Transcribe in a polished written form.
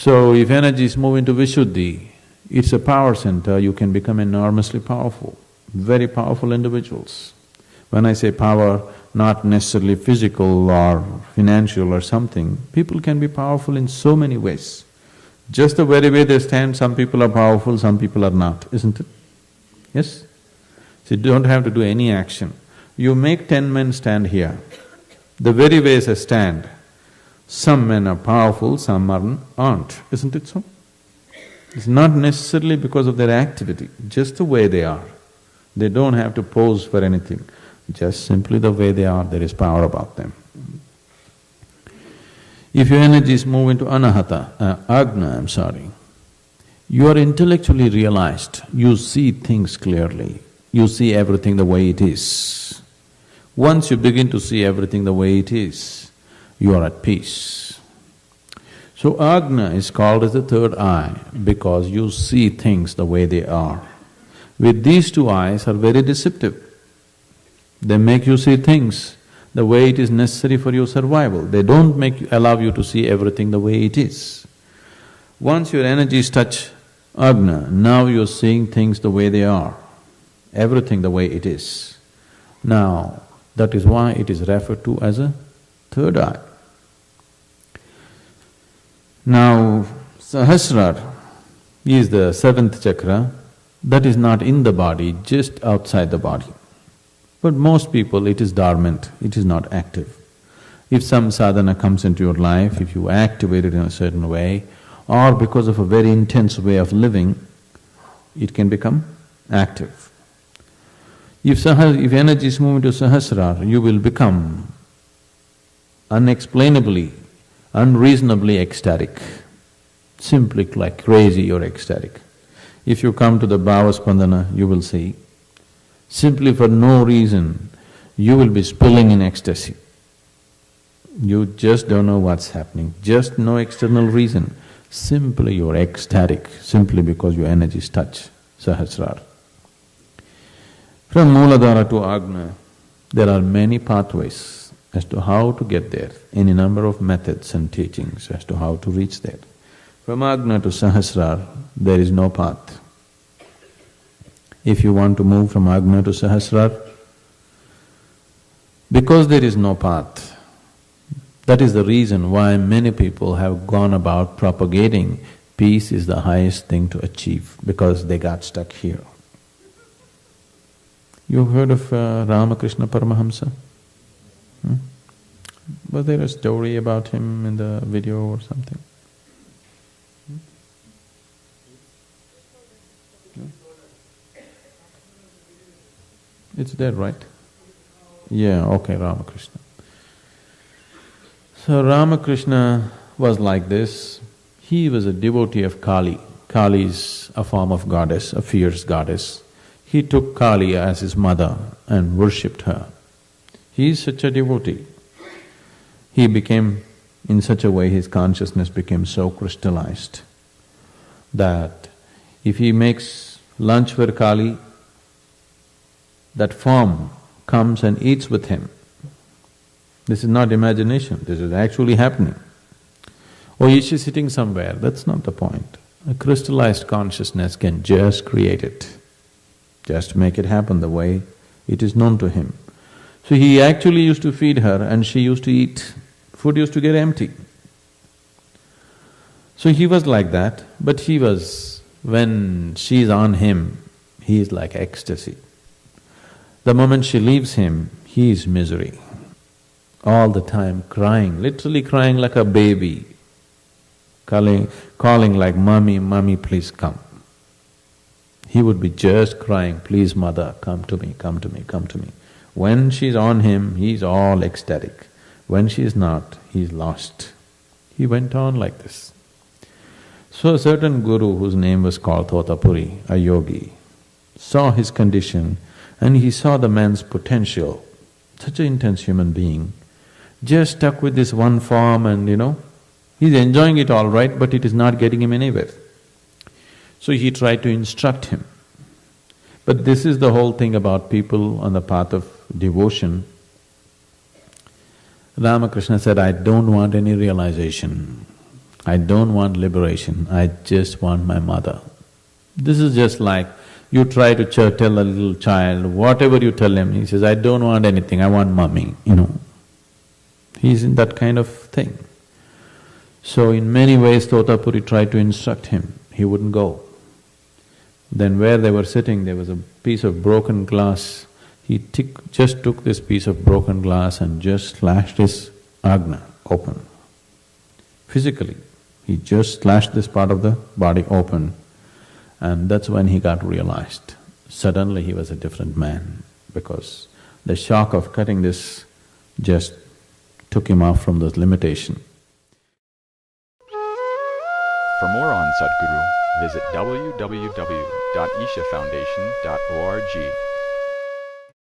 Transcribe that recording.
So if energies move into Vishuddhi, it's a power center, you can become enormously powerful, very powerful individuals. When I say power, not necessarily physical or financial or something, people can be powerful in so many ways. Just the very way they stand, some people are powerful, some people are not, isn't it? Yes? So you don't have to do any action. You make 10 men stand here, the very way they stand, some men are powerful, some aren't, isn't it so? It's not necessarily because of their activity, just the way they are. They don't have to pose for anything, just simply the way they are, there is power about them. If your energies move into Agna, you are intellectually realized, you see things clearly, you see everything the way it is. Once you begin to see everything the way it is, you are at peace. So Agna is called as the third eye because you see things the way they are. With these two eyes are very deceptive. They make you see things the way it is necessary for your survival. They don't allow you to see everything the way it is. Once your energies touch Agna, now you're seeing things the way they are, everything the way it is. Now, that is why it is referred to as a third eye. Now, Sahasrara is the seventh chakra that is not in the body, just outside the body. But most people, it is dormant, it is not active. If some sadhana comes into your life, if you activate it in a certain way, or because of a very intense way of living, it can become active. If energies move into Sahasrara, you will become unexplainably, unreasonably ecstatic. Simply like crazy, you're ecstatic. If you come to the Bhava Spandana, you will see, simply for no reason, you will be spilling in ecstasy. You just don't know what's happening, just no external reason. Simply you're ecstatic, simply because your energies touch Sahasrara. From Mooladhara to Agna, there are many pathways as to how to get there, any number of methods and teachings as to how to reach there. From Agna to Sahasrara, there is no path. If you want to move from Agna to Sahasrara, because there is no path, that is the reason why many people have gone about propagating peace is the highest thing to achieve, because they got stuck here. You've heard of Ramakrishna Paramahamsa? Was there a story about him in the video or something? It's there, right? Yeah, okay, Ramakrishna. So Ramakrishna was like this. He was a devotee of Kali. Kali is a form of goddess, a fierce goddess. He took Kali as his mother and worshipped her. He is such a devotee. He became, in such a way, his consciousness became so crystallized that if he makes lunch for Kali, that form comes and eats with him. This is not imagination, this is actually happening. Or is she sitting somewhere? That's not the point. A crystallized consciousness can just create it, just make it happen the way it is known to him. So he actually used to feed her and she used to eat. Food used to get empty. So he was like that, but he was… when she's on him, he is like ecstasy. The moment she leaves him, he is misery. All the time crying, literally crying like a baby, calling like, "Mommy, mommy, please come." He would be just crying, "Please mother, come to me, come to me, come to me." When she's on him, he's all ecstatic. When she's not, he's lost. He went on like this. So a certain guru whose name was called Thotapuri, a yogi, saw his condition and he saw the man's potential, such an intense human being, just stuck with this one form and he's enjoying it all right, but it is not getting him anywhere. So he tried to instruct him. But this is the whole thing about people on the path of devotion. Ramakrishna said, "I don't want any realization. I don't want liberation, I just want my mother. This is just like you try to tell a little child, whatever you tell him, he says, I don't want anything, I want mummy, He's in that kind of thing. So in many ways Totapuri tried to instruct him, he wouldn't go. Then where they were sitting, there was a piece of broken glass. He just took this piece of broken glass and just slashed his agna open. Physically, he just slashed this part of the body open, and that's when he got realized. Suddenly he was a different man, because the shock of cutting this just took him off from those limitation. For more on Sadhguru, visit www.ishafoundation.org.